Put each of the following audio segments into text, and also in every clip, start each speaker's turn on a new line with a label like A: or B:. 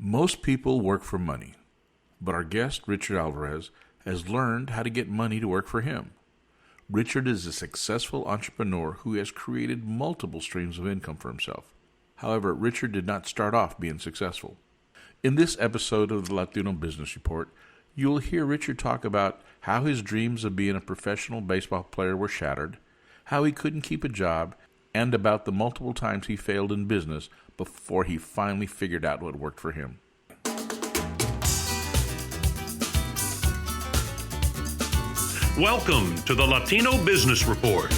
A: Most people work for money, but our guest, Richard Alvarez, has learned how to get money to work for him. Richard is a successful entrepreneur who has created multiple streams of income for himself. However, Richard did not start off being successful. In this episode of the Latino Business Report, you'll hear Richard talk about how his dreams of being a professional baseball player were shattered, how he couldn't keep a job, and about the multiple times he failed in business before he finally figured out what worked for him.
B: Welcome to the Latino Business Report.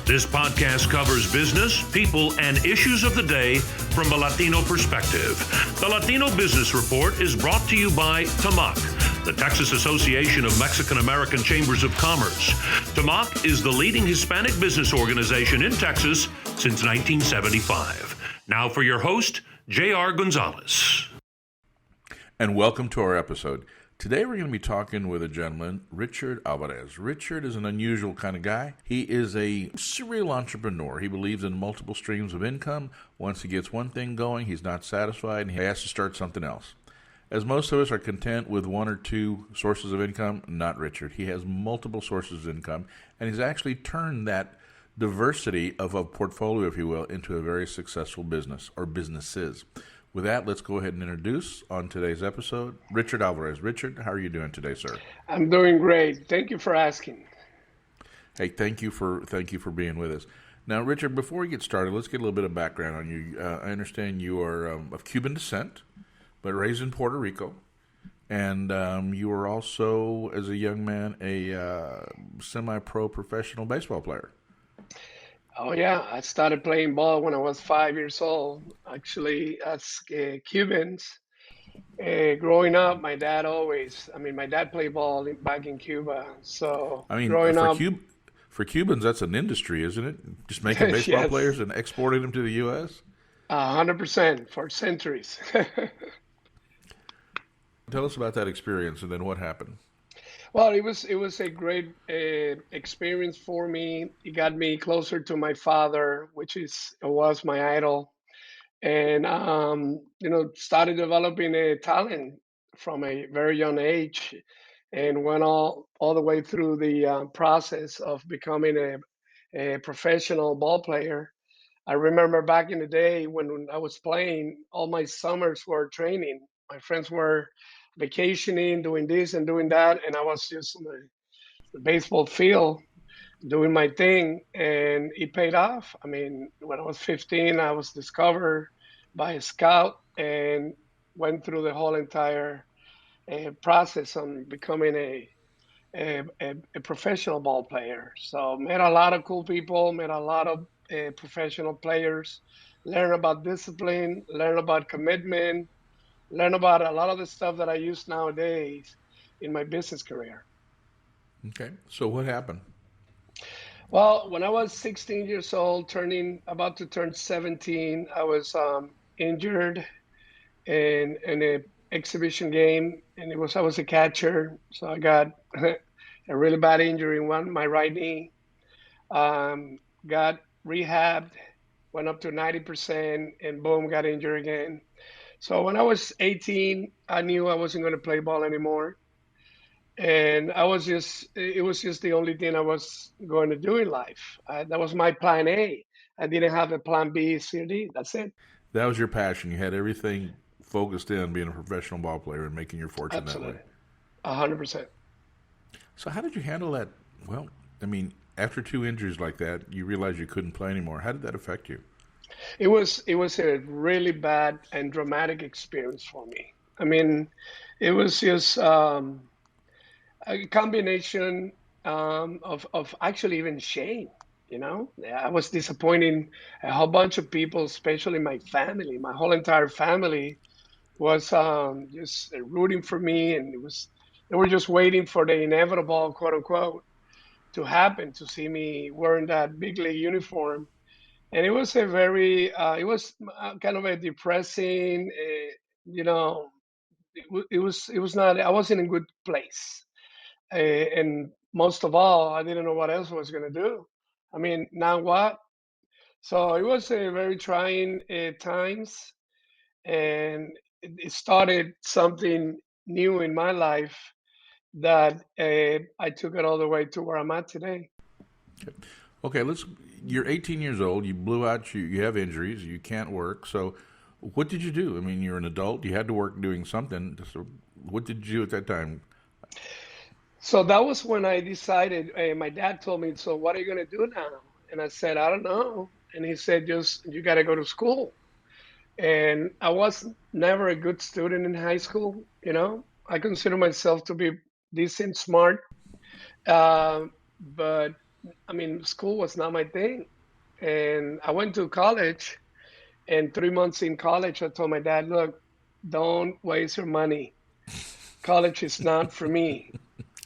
B: This podcast covers business, people, and issues of the day from a Latino perspective. The Latino Business Report is brought to you by TAMAC, the Texas Association of Mexican American Chambers of Commerce. TAMAC is the leading Hispanic business organization in Texas since 1975. Now for your host, J.R. Gonzalez.
A: And welcome to our episode. Today we're going to be talking with a gentleman, Richard Alvarez. Richard is an unusual kind of guy. He is a serial entrepreneur. He believes in multiple streams of income. Once he gets one thing going, he's not satisfied and he has to start something else. As most of us are content with one or two sources of income, not Richard. He has multiple sources of income, and he's actually turned that diversity of a portfolio, if you will, into a very successful business or businesses. With that, let's go ahead and introduce on today's episode, Richard Alvarez. Richard, how are you doing today, sir?
C: I'm doing great. Thank you for asking.
A: Hey, thank you for being with us. Now, Richard, before we get started, let's get a little bit of background on you. I understand you are of Cuban descent, but raised in Puerto Rico, and you were also, as a young man, a semi-pro professional baseball player.
C: Oh, yeah. I started playing ball when I was 5 years old. Actually, as Cubans, growing up, my dad played ball back in Cuba. So growing up.
A: For Cubans, that's an industry, isn't it? Just making baseball
C: Yes,
A: players and exporting them to the U.S.?
C: 100% for centuries.
A: Tell us about that experience and then what happened.
C: Well, it was a great experience for me. It got me closer to my father, which was my idol, and started developing a talent from a very young age, and went all the way through the process of becoming a professional ball player. I remember back in the day when I was playing, all my summers were training. My friends were vacationing, doing this and doing that, and I was just in the baseball field doing my thing, and it paid off. I mean, when I was 15, I was discovered by a scout and went through the whole entire process on becoming a professional ball player. So met a lot of cool people, met a lot of professional players, learn about discipline, learn about commitment, learn about a lot of the stuff that I use nowadays in my business career.
A: Okay, so what happened?
C: Well, when I was 16 years old, about to turn 17, I was injured in an exhibition game, and I was a catcher, so I got a really bad injury in my right knee. Got rehabbed, went up to 90%, and boom, got injured again. So when I was 18, I knew I wasn't going to play ball anymore. And it was just the only thing I was going to do in life. That was my plan A. I didn't have a plan B, C, or D. That's it.
A: That was your passion. You had everything focused in being a professional ball player and making your fortune
C: Absolutely.
A: that way.
C: 100%.
A: So how did you handle that? Well, I mean, after two injuries like that, you realized you couldn't play anymore. How did that affect you?
C: It was a really bad and dramatic experience for me. I mean, it was just a combination of actually even shame. I was disappointing a whole bunch of people, especially my family. My whole entire family was just rooting for me, and they were just waiting for the inevitable, quote unquote, to happen, to see me wearing that big league uniform. And it was kind of a depressing, it was not, I wasn't in a good place. And most of all, I didn't know what else I was going to do. I mean, now what? So it was a very trying times. And it started something new in my life that I took it all the way to where I'm at today.
A: Okay, you're 18 years old. You blew out. You have injuries. You can't work. So, what did you do? I mean, you're an adult. You had to work doing something. So, what did you do at that time?
C: So that was when I decided. My dad told me, "So what are you going to do now?" And I said, "I don't know." And he said, "Just you got to go to school." And I was never a good student in high school. I consider myself to be decent, smart, uh, but I mean, school was not my thing. And I went to college, and 3 months in college, I told my dad, "Look, don't waste your money. College is not for me.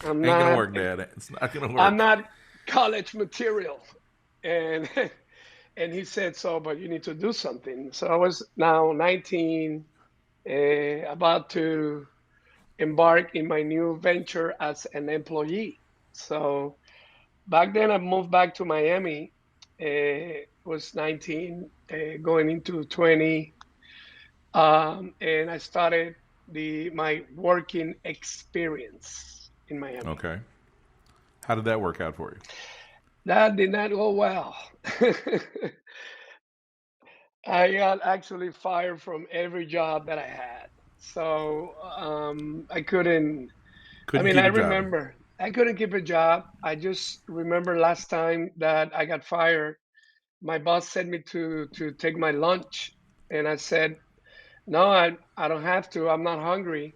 C: I'm
A: Ain't gonna
C: not
A: work, Dad. It's not gonna
C: I'm
A: work.
C: not college material." And and he said, "So, but you need to do something." So I was now 19, about to embark in my new venture as an employee. So back then, I moved back to Miami. Was 19, going into 20, and I started my working experience in Miami.
A: Okay. How did that work out for you?
C: That did not go well. I got actually fired from every job that I had. So I couldn't. I
A: Couldn't
C: mean,
A: keep
C: I
A: a job.
C: remember I couldn't keep a job. I just remember last time that I got fired, my boss sent me to take my lunch, and I said, "No, I don't have to. I'm not hungry."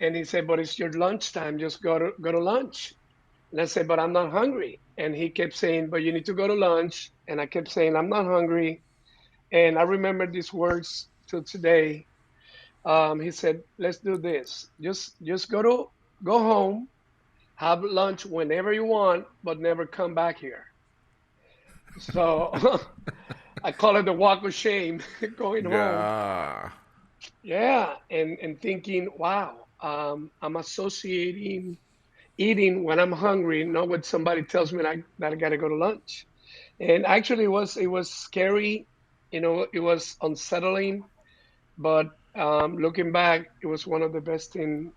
C: And he said, "But it's your lunchtime. Just go to lunch." And I said, "But I'm not hungry." And he kept saying, "But you need to go to lunch." And I kept saying, "I'm not hungry." And I remember these words till today. He said, "Let's do this. Just go home, have lunch whenever you want, but never come back here." So I call it the walk of shame, going home.
A: Yeah.
C: Yeah, and thinking, wow, I'm associating eating when I'm hungry, not when somebody tells me that I gotta go to lunch. And actually, it was scary. It was unsettling. But looking back, it was one of the best things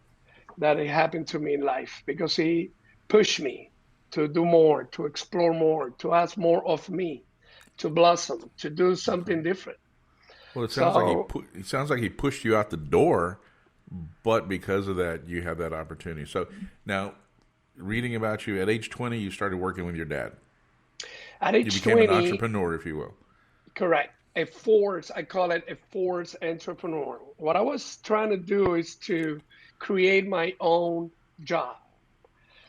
C: that it happened to me in life because he pushed me to do more, to explore more, to ask more of me, to blossom, to do
A: Okay.
C: something different.
A: Well,
C: So
A: it sounds like he pushed you out the door, but because of that, you have that opportunity. So now, reading about you at age 20, you started working with your dad.
C: at
A: You
C: age
A: became an
C: 20,
A: entrepreneur, if you will.
C: correct, I call it a force entrepreneur. What I was trying to do is to create my own job.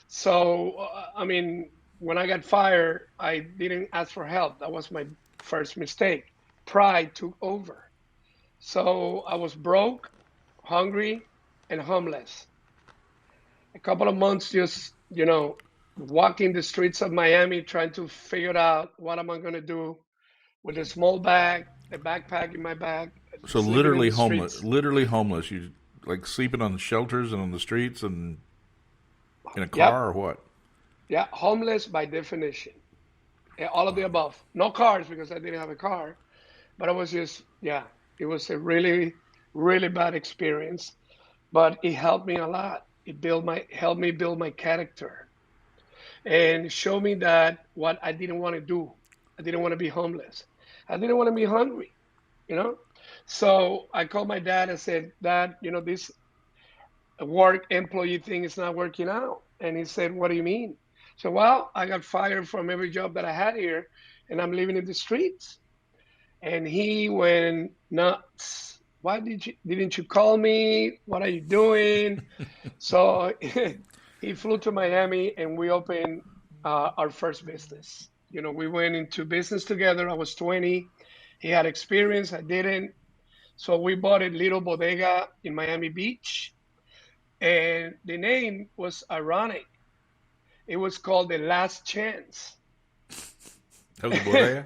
C: So, I mean, when I got fired, I didn't ask for help. That was my first mistake. Pride took over. So I was broke, hungry, and homeless. A couple of months just, walking the streets of Miami trying to figure out what am I going to do with a small bag, a backpack in my bag,
A: So
C: sleeping in
A: literally
C: the
A: homeless,
C: streets.
A: literally homeless. You like sleeping on shelters and on the streets and in a
C: Yep.
A: car or what?
C: Yeah. Homeless by definition. All of the above. No cars because I didn't have a car. But I was just, yeah, it was a really, really bad experience. But it helped me a lot. Helped me build my character and show me that what I didn't want to do. I didn't want to be homeless. I didn't want to be hungry, you know? So I called my dad and said, "Dad, this work employee thing is not working out." And he said, "What do you mean?" So, well, I got fired from every job that I had here and I'm living in the streets. And he went nuts. "Why didn't you call me? What are you doing?" So he flew to Miami and we opened our first business. We went into business together. I was 20. He had experience. I didn't. So we bought a little bodega in Miami Beach. And the name was ironic. It was called The Last Chance.
A: That was a bodega.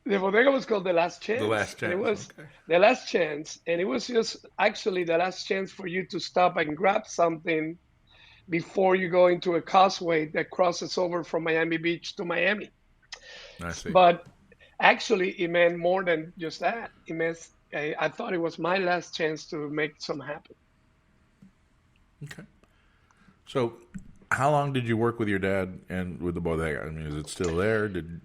C: The bodega was called The Last
A: The
C: Chance,
A: last
C: and it
A: chance.
C: was
A: Okay.
C: the last chance, and it was just actually the last chance for you to stop and grab something before you go into a causeway that crosses over from Miami Beach to Miami.
A: I see.
C: But actually, it meant more than just that. It meant I thought it was my last chance to make some happen.
A: Okay. So, how long did you work with your dad and with the bodega? I mean, is it still there? Did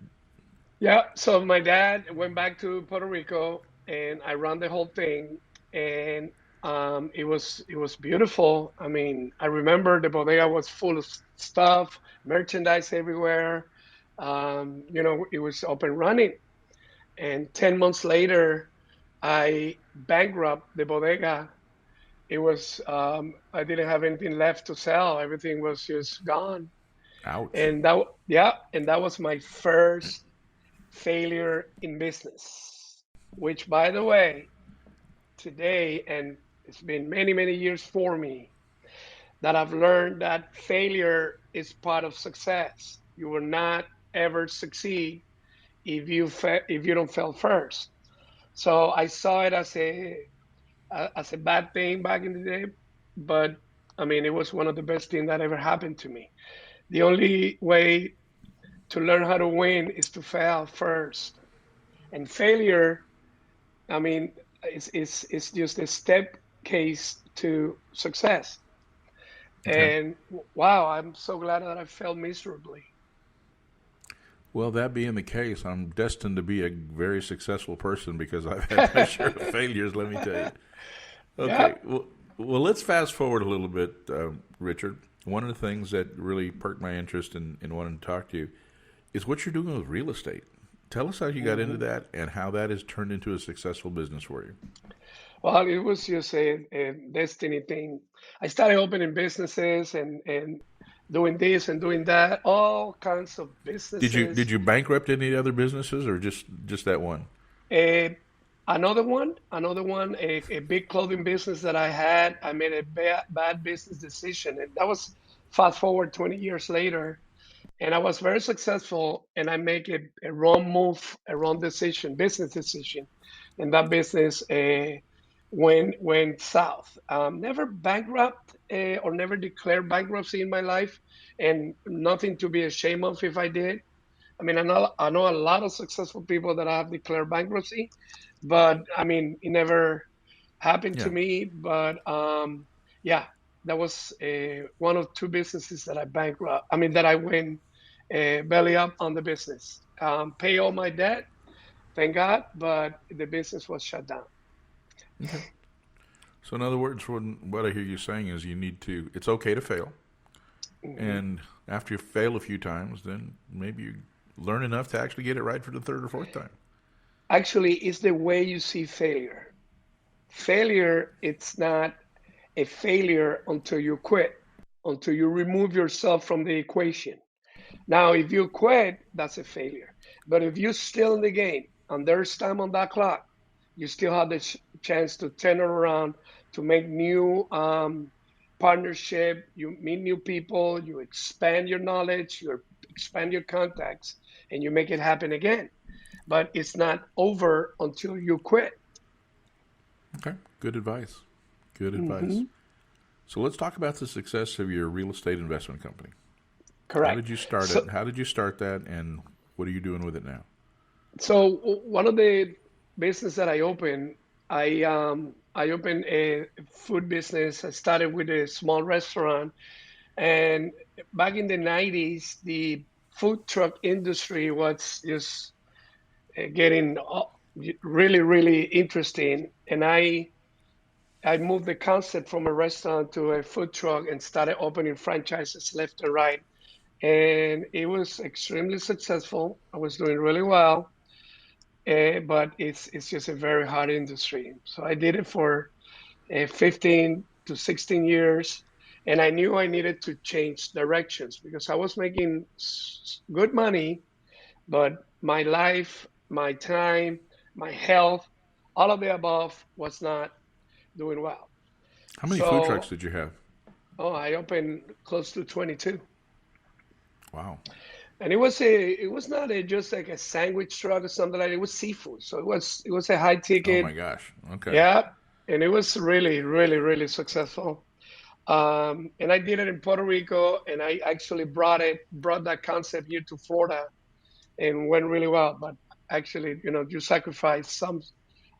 C: Yeah. So my dad went back to Puerto Rico, and I ran the whole thing, and it was beautiful. I mean, I remember the bodega was full of stuff, merchandise everywhere. It was up and running. And 10 months later, I bankrupt the bodega. I didn't have anything left to sell. Everything was just gone.
A: ouch?
C: And that was my first failure in business, which, by the way, today, and it's been many, many years for me, that I've learned that failure is part of success. You will not ever succeed if you don't fail first. So I saw it as a bad thing back in the day, but I mean, it was one of the best things that ever happened to me. The only way to learn how to win is to fail first. And failure, I mean, is just a step case to success.
A: Okay.
C: And wow, I'm so glad that I failed miserably.
A: Well, that being the case, I'm destined to be a very successful person because I've had my share of failures, let me tell you.
C: Yeah.
A: Okay. Well, let's fast forward a little bit, Richard. One of the things that really perked my interest in wanting to talk to you is what you're doing with real estate. Tell us how you got into that and how that has turned into a successful business for you.
C: Well, it was just a destiny thing. I started opening businesses and doing this and doing that, all kinds of
A: Did
C: businesses.
A: you bankrupt any other businesses or just that one?
C: A, another one, a big clothing business that I had. I made a bad business decision, and that was fast forward 20 years later. And I was very successful, and I make a wrong move, a wrong decision, business decision, and that business went south. Never bankrupt or never declared bankruptcy in my life, and nothing to be ashamed of if I did. I mean, I know a lot of successful people that have declared bankruptcy, but I mean, it never happened to
A: Yeah.
C: me. But yeah, that was one of two businesses that I bankrupt. I mean, that I went belly up on the business. Pay all my debt, thank God, but the business was shut down.
A: Okay. So in other words, what I hear you saying is it's okay to fail.
C: Mhm.
A: And after you fail a few times, then maybe you learn enough to actually get it right for the third or fourth time.
C: Actually, it's the way you see failure. Failure, it's not a failure until you quit, until you remove yourself from the equation. Now, if you quit, that's a failure. But if you're still in the game and there's time on that clock, you still have the chance to turn it around, to make new partnership. You meet new people, you expand your knowledge, you expand your contacts, and you make it happen again. But it's not over until you quit.
A: Okay. Good advice. Good advice.
C: Hmm.
A: So let's talk about the success of your real estate investment company. How
C: Correct.
A: did you start
C: So,
A: it? How did you start that? And what are you doing with it now?
C: so one of the business that I opened a food business. I started with a small restaurant, and back in the 90s, the food truck industry was just getting really, really interesting. And I moved the concept from a restaurant to a food truck and started opening franchises left and right. And it was extremely successful. I was doing really well, but it's just a very hard industry. So I did it for 15 to 16 years, and I knew I needed to change directions because I was making good money, but my life, my time, my health, all of the above was not doing well.
A: How many food trucks
C: So,
A: did you have?
C: I opened close to 22.
A: Wow.
C: And it was not just like a sandwich truck or something like that. It was seafood. So it was a high
A: Oh
C: ticket.
A: my gosh. Okay.
C: Yeah. And it was really, really, really successful. And I did it in Puerto Rico, and I actually brought that concept here to Florida, and went really well. But actually, you sacrifice some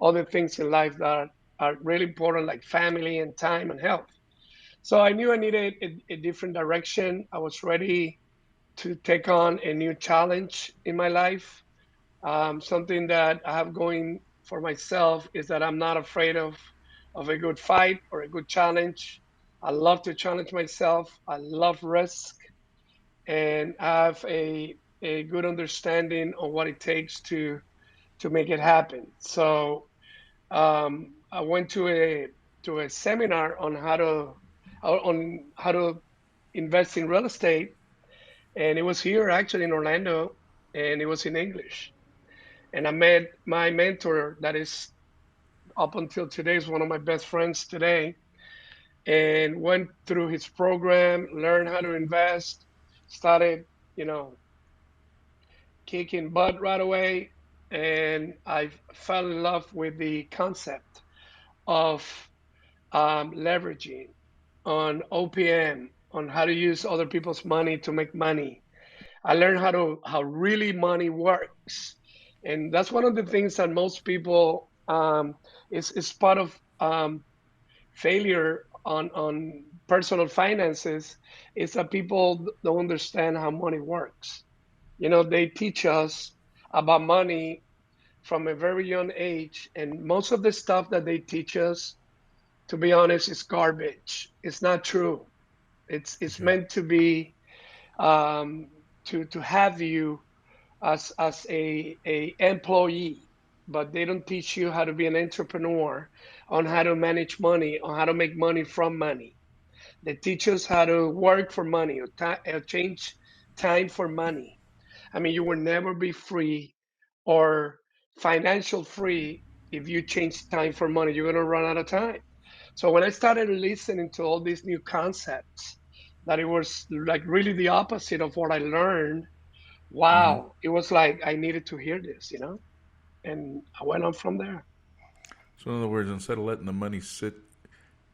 C: other things in life that are really important, like family and time and health. So I knew I needed a different direction. I was ready to take on a new challenge in my life. Something that I have going for myself is that I'm not afraid of a good fight or a good challenge. I love to challenge myself. I love risk and have a good understanding of what it takes to make it happen. So I went to a seminar on how to invest in real estate, and it was here actually in Orlando, and it was in English. And I met my mentor, that is up until today is one of my best friends today, and went through his program, learned how to invest, started, you know, kicking butt right away, and I fell in love with the concept of leveraging on OPM, on how to use other people's money to make money. I learned how really money works, and that's one of the things that most people is part of failure on personal finances, is that people don't understand how money works. You know, they teach us about money from a very young age, and most of the stuff that they teach us, to be honest, is garbage. It's not true. It's
A: Okay.
C: meant to be to have you as a employee, but they don't teach you how to be an entrepreneur, on how to manage money, on how to make money from money. They teach us how to work for money, or change time for money. I mean, you will never be free or financial free if you change time for money. You're going to run out of time. So when I started listening to all these new concepts, that it was like really the opposite of what I learned.
A: Hmm.
C: Wow, it was like I needed to hear this, and I went on from there.
A: So, in other words, instead of letting the money sit,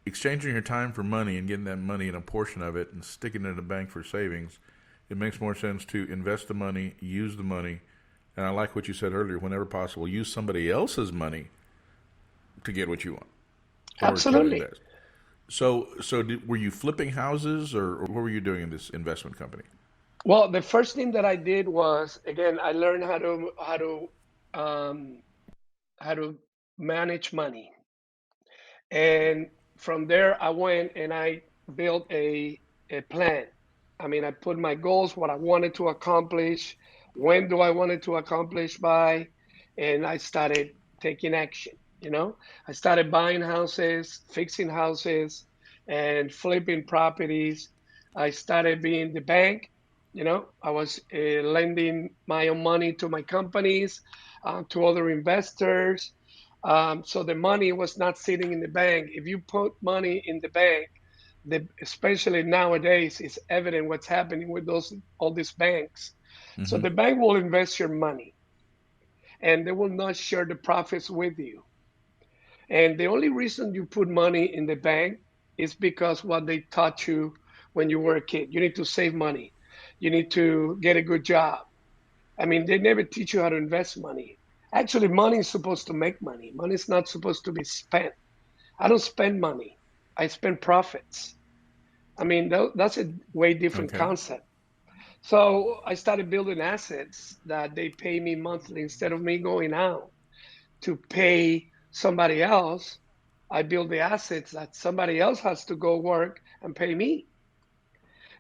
A: exchanging your time for money and getting that money and a portion of it and sticking it in a bank for savings, it makes more sense to invest the money, use the money, and I like what you said earlier, whenever possible, use somebody else's money to get what you want or to
C: Absolutely.
A: invest. So, were you flipping houses, or what were you doing in this investment company?
C: Well, the first thing that I did was, again, I learned um, how to manage money. And from there, I went and I built a plan. I mean, I put my goals, what I wanted to accomplish, when do I wanted to accomplish by, and I started taking action. I started buying houses, fixing houses, and flipping properties. I started being the bank. I was lending my own money to my companies, to other investors, so the money was not sitting in the bank. If you put money in the bank, especially nowadays, it's evident what's happening with all these banks. So
A: Hmm.
C: the bank will invest your money, and they will not share the profits with you. And the only reason you put money in the bank is because what they taught you when you were a kid. You need to save money. You need to get a good job. I mean, they never teach you how to invest money. Actually, money is supposed to make money. Money is not supposed to be spent. I don't spend money. I spend profits. I mean, that's a way different
A: Okay.
C: concept. So I started building assets that they pay me monthly instead of me going out to pay somebody else. I build the assets that somebody else has to go work and pay me.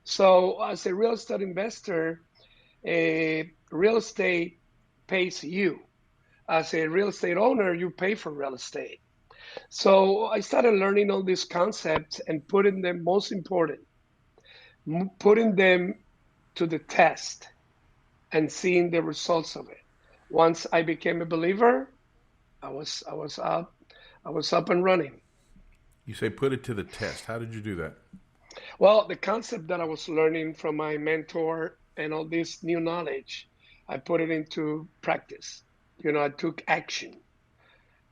C: So as a real estate investor, real estate pays you. As a real estate owner, you pay for real estate. So I started learning all these concepts and putting them, most important, putting them to the test and seeing the results of it. Once I became a believer, I was up and running.
A: You say put it to the test. How did you do that?
C: Well, the concept that I was learning from my mentor and all this new knowledge, I put it into practice. I took action,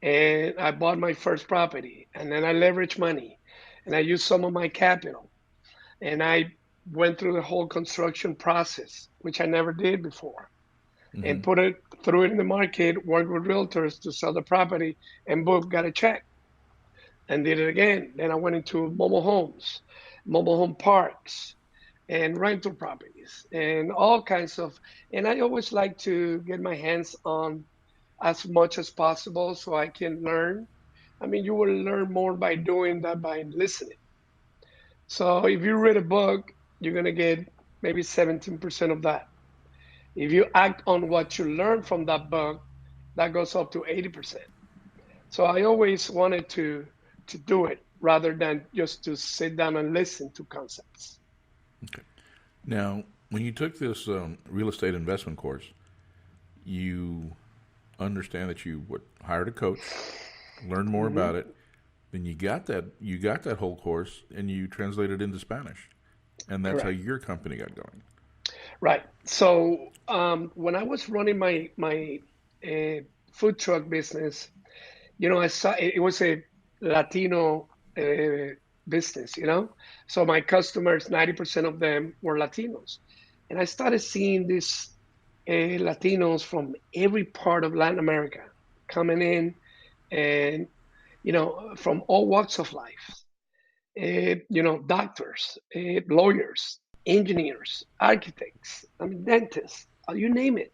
C: and I bought my first property, and then I leveraged money, and I used some of my capital, and I went through the whole construction process, which I never did before. and threw it in the market, worked with realtors to sell the property, and boom, got a check and did it again. Then I went into mobile homes, mobile home parks, and rental properties, and all kinds of. And I always like to get my hands on as much as possible so I can learn. I mean, you will learn more by doing than by listening. So if you read a book, you're going to get maybe 17% of that. If you act on what you learn from that book, that goes up to 80%. So I always wanted to do it rather than just to sit down and listen to concepts.
A: Okay. Now, when you took this real estate investment course, you understand that you hired a coach, learned more about it, then you got that whole course and you translated it into Spanish, and that's
C: Correct.
A: how your company got going.
C: Right. So when I was running my food truck business, I saw it was a Latino business, So my customers, 90% of them were Latinos. And I started seeing these Latinos from every part of Latin America coming in and, from all walks of life, doctors, lawyers, engineers, architects, dentists, you name it.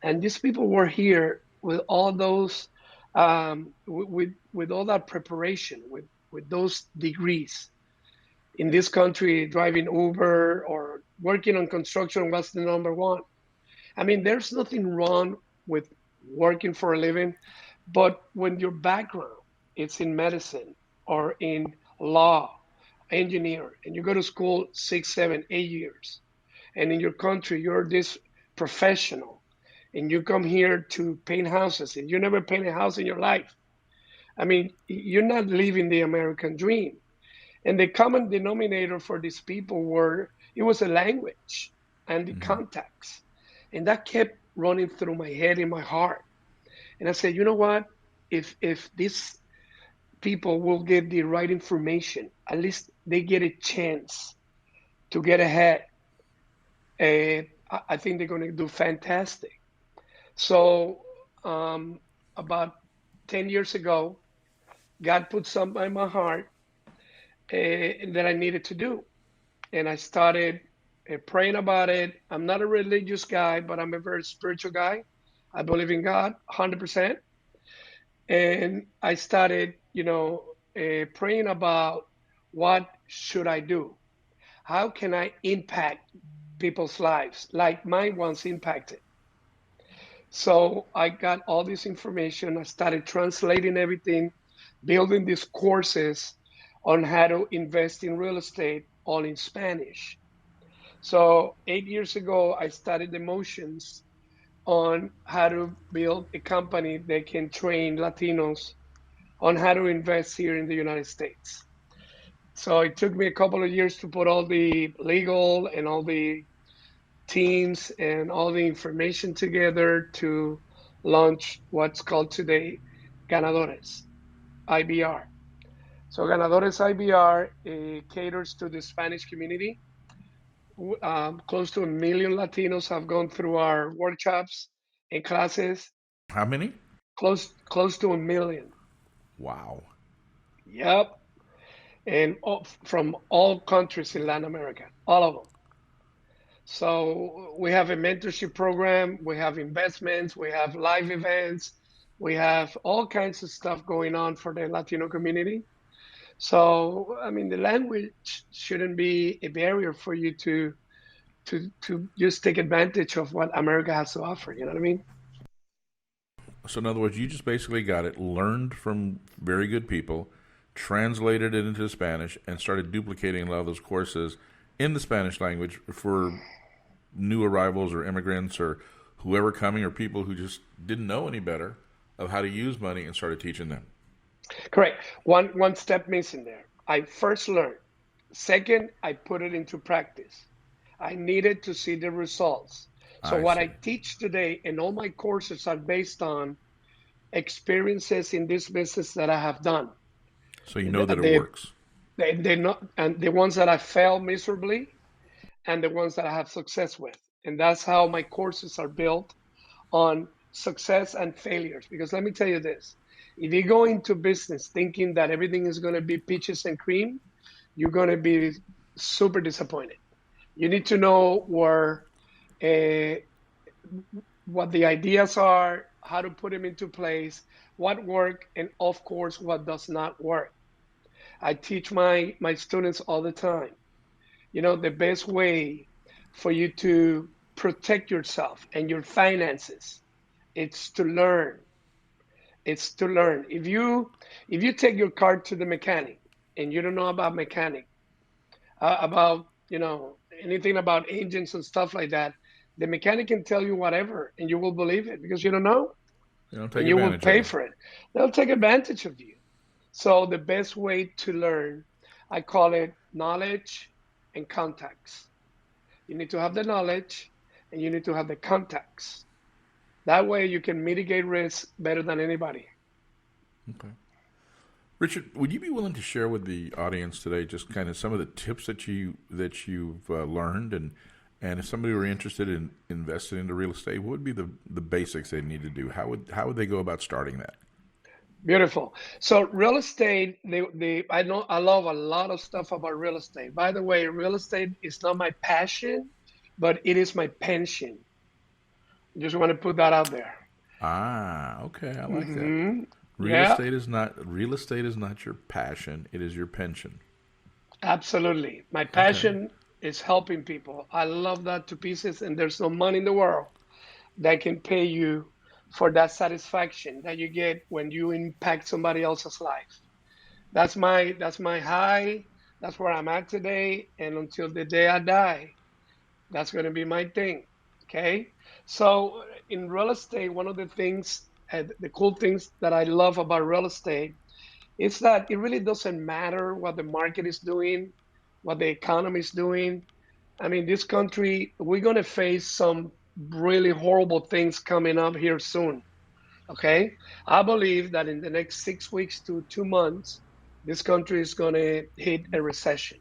C: And these people were here with all those, with all that preparation, with those degrees. In this country, driving Uber or working on construction was the number one. I mean, there's nothing wrong with working for a living, but when your background it's in medicine or in law, engineer, and you go to school 6, 7, 8 years, and in your country you're this professional, and you come here to paint houses, and you never paint a house in your life. I mean, you're not living the American dream. And the common denominator for these people it was a language and the contacts. And that kept running through my head and my heart. And I said, you know what? If these people will get the right information, at least they get a chance to get ahead. I think they're going to do fantastic. So about 10 years ago, God put something in my heart that I needed to do. And I started praying about it. I'm not a religious guy, but I'm a very spiritual guy. I believe in God 100%. And I started, praying about what should I do? How can I impact people's lives like mine once impacted? So I got all this information. I started translating everything, building these courses on how to invest in real estate, all in Spanish. So 8 years ago, I started the motions on how to build a company that can train Latinos on how to invest here in the United States. So it took me a couple of years to put all the legal and all the teams and all the information together to launch what's called today Ganadores, IBR. So Ganadores IBR caters to the Spanish community. Close to 1 million Latinos have gone through our workshops and classes.
A: How many?
C: Close to 1 million.
A: Wow.
C: Yep. And from all countries in Latin America, all of them. So we have a mentorship program, we have investments, we have live events, we have all kinds of stuff going on for the Latino community. So, I mean, the language shouldn't be a barrier for you to just take advantage of what America has to offer. You know what I mean?
A: So in other words, you just basically got it, learned from very good people, translated it into Spanish, and started duplicating a lot of those courses in the Spanish language for new arrivals or immigrants or whoever coming or people who just didn't know any better of how to use money and started teaching them.
C: Correct. One step missing there. I first learned. Second, I put it into practice. I needed to see the results. So what I teach today and all my courses are based on experiences in this business that I have done.
A: So you know that it works.
C: They not, and the ones that I failed miserably and the ones that I have success with. And that's how my courses are built. on success and failures. Because let me tell you this, if you go into business thinking that everything is going to be peaches and cream, you're going to be super disappointed. You need to know uh, what the ideas are, how to put them into place, what work, and of course, what does not work. I teach my students all the time. The best way for you to protect yourself and your finances, it's to learn. It's to learn. If you take your car to the mechanic and you don't know about mechanic, about anything about engines and stuff like that, the mechanic can tell you whatever and you will believe it because you don't know,
A: They don't take
C: and you will
A: advantage of
C: pay
A: you.
C: for it. They'll take advantage of you. So the best way to learn, I call it knowledge and contacts. You need to have the knowledge and you need to have the contacts. That way you can mitigate risk better than anybody.
A: Okay. Richard, would you be willing to share with the audience today just kind of some of the tips that you've learned, and if somebody were interested in investing into real estate, what would be the basics they need to do? How would they go about starting that?
C: Beautiful. So real estate, I know I love a lot of stuff about real estate. By the way, real estate is not my passion, but it is my pension. Just want to put that out there.
A: Ah, okay, I like that.
C: Hmm.
A: Real
C: Yeah,
A: estate is not your passion; it is your pension.
C: absolutely. My
A: Okay,
C: passion is helping people. I love that to pieces, and there's no money in the world that can pay you for that satisfaction that you get when you impact somebody else's life. That's my high. That's where I'm at today, and until the day I die, that's going to be my thing. Okay. So in real estate, one of the things, the cool things that I love about real estate is that it really doesn't matter what the market is doing, what the economy is doing. I mean, this country, we're going to face some really horrible things coming up here soon. Okay. I believe that in the next 6 weeks to 2 months, this country is going to hit a recession.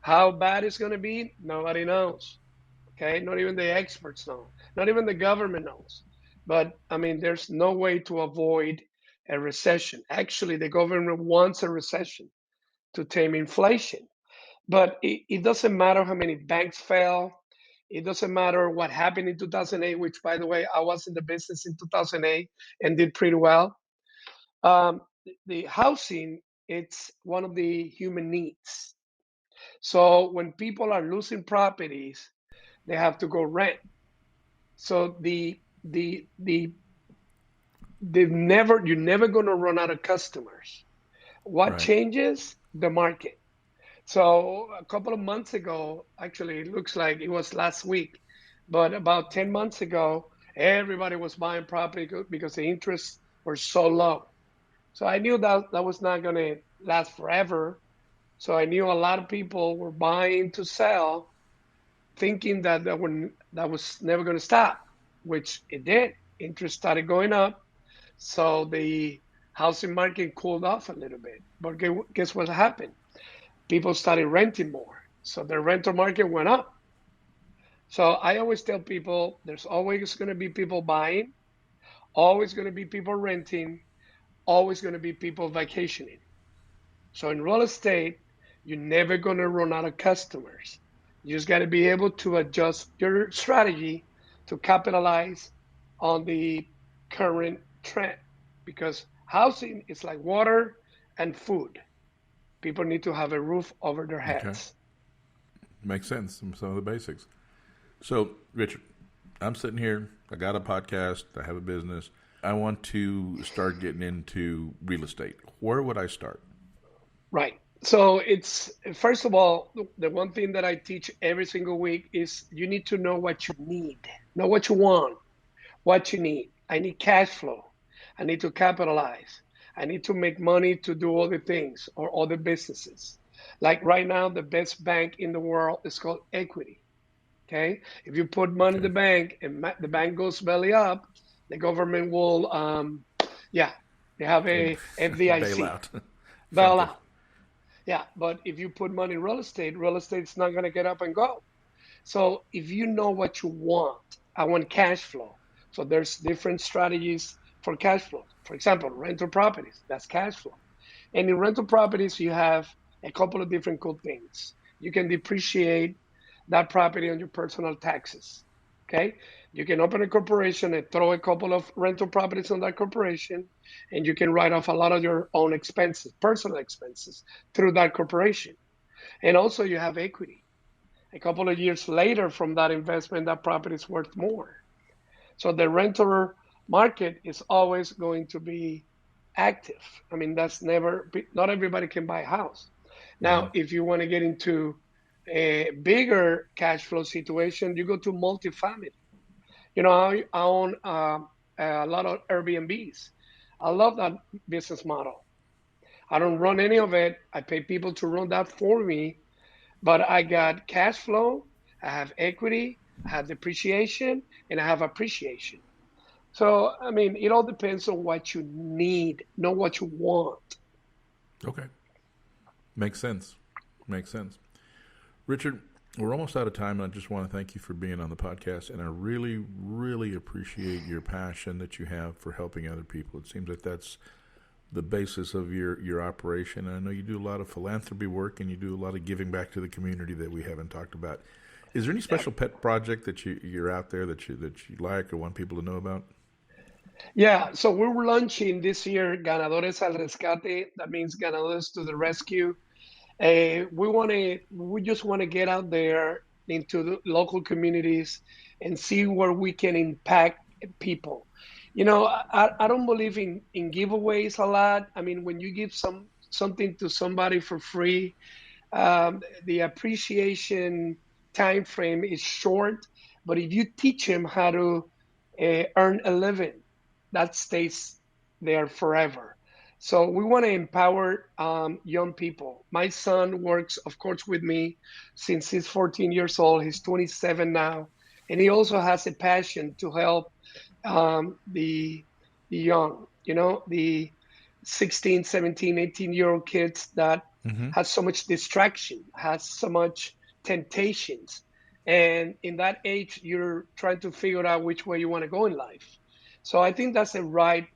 C: How bad it's going to be, nobody knows. Okay. Not even the experts know, not even the government knows. But I mean, there's no way to avoid a recession. Actually, the government wants a recession to tame inflation. But it doesn't matter how many banks fail. It doesn't matter what happened in 2008, which, by the way, I was in the business in 2008 and did pretty well. The housing, it's one of the human needs. So when people are losing properties, they have to go rent. So you're never going to run out of customers. What
A: right.
C: changes? The market. So a couple of months ago, actually, it looks like it was last week, but about 10 months ago, everybody was buying property because the interests were so low. So I knew that that was not going to last forever. So I knew a lot of people were buying to sell, thinking that was never going to stop, which it did. Interest started going up. So the housing market cooled off a little bit. But guess what happened? People started renting more. So the rental market went up. So I always tell people there's always going to be people buying, always going to be people renting, always going to be people vacationing. So in real estate, you're never going to run out of customers. You just got to be able to adjust your strategy to capitalize on the current trend because housing is like water and food. People need to have a roof over their
A: Okay,
C: heads.
A: makes sense. Some of the basics. So, Richard, I'm sitting here. I got a podcast. I have a business. I want to start getting into real estate. Where would I start?
C: Right. So it's first of all, the one thing that I teach every single week is you need to know what you need, know what you want, what you need. I need cash flow. I need to capitalize. I need to make money to do other things or other businesses. Like right now, the best bank in the world is called equity. Okay. If you put money in
A: Okay.
C: the bank and the bank goes belly up, the government will, yeah, they have
A: Well,
C: a FDIC
A: bailout. Something.
C: bailout. Yeah, but if you put money in real estate's not going to get up and go. So if you know what you want, I want cash flow. So there's different strategies for cash flow. For example, rental properties, that's cash flow. And in rental properties, you have a couple of different cool things. You can depreciate that property on your personal taxes. Okay. You can open a corporation and throw a couple of rental properties on that corporation, and you can write off a lot of your own expenses, personal expenses, through that corporation. And also, you have equity. A couple of years later from that investment, that property is worth more. So the rental market is always going to be active. I mean, not everybody can buy a house. Now, if you want to get into a bigger cash flow situation, you go to multifamily. I own a lot of Airbnbs. I love that business model. I don't run any of it. I pay people to run that for me, but I got cash flow, I have equity, I have depreciation, and I have appreciation. So, I mean, it all depends on what you need, not what you want.
A: Okay. Makes sense. Richard, we're almost out of time. I just want to thank you for being on the podcast, and I really, really appreciate your passion that you have for helping other people. It seems like that's the basis of your operation. And I know you do a lot of philanthropy work, and you do a lot of giving back to the community that we haven't talked about. Is there any special pet project that you're out there that you like or want people to know about?
C: Yeah, so we were launching this year Ganadores al Rescate. That means Ganadores to the rescue. We just want to get out there into the local communities and see where we can impact people. I don't believe in giveaways a lot. I mean, when you give something to somebody for free, the appreciation time frame is short. But if you teach them how to earn a living, that stays there forever. So we want to empower young people. My son works, of course, with me since he's 14 years old. He's 27 now. And he also has a passion to help the young, the 16, 17, 18-year-old kids that has so much distraction, has so much temptations. And in that age, you're trying to figure out which way you want to go in life. So I think that's a right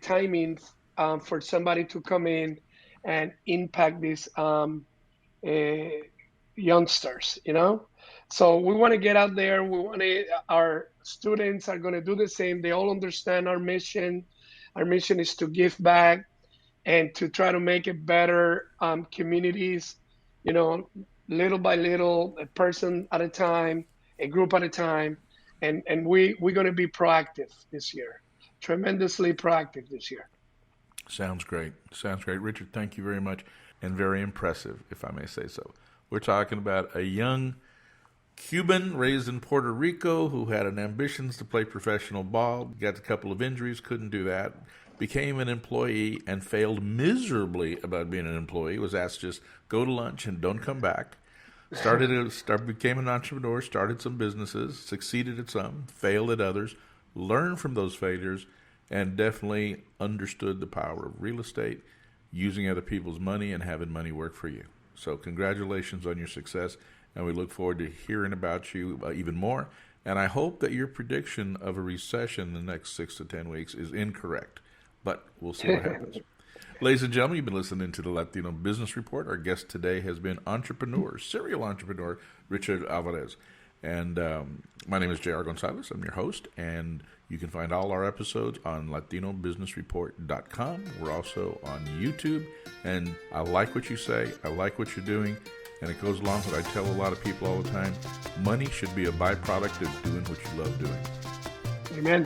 C: timing for somebody to come in and impact these youngsters, So we want to get out there. Our students are going to do the same. They all understand our mission. Our mission is to give back and to try to make it better communities, little by little, a person at a time, a group at a time. And we're going to be proactive this year, tremendously proactive this year.
A: Sounds great. Richard, thank you very much, and very impressive, if I may say so. We're talking about a young Cuban raised in Puerto Rico who had an ambitions to play professional ball, got a couple of injuries, couldn't do that, became an employee and failed miserably about being an employee, was asked to just go to lunch and don't come back. Became an entrepreneur, started some businesses, succeeded at some, failed at others, learned from those failures, and definitely understood the power of real estate, using other people's money and having money work for you. So congratulations on your success, and we look forward to hearing about you even more. And I hope that your prediction of a recession in the next 6 to 10 weeks is incorrect, but we'll see what happens. Ladies and gentlemen, you've been listening to the Latino Business Report. Our guest today has been serial entrepreneur, Richard Alvarez. And my name is J.R. Gonzalez. I'm your host, and you can find all our episodes on LatinoBusinessReport.com. We're also on YouTube, and I like what you say. I like what you're doing, and it goes along with what I tell a lot of people all the time. Money should be a byproduct of doing what you love doing.
C: Amen.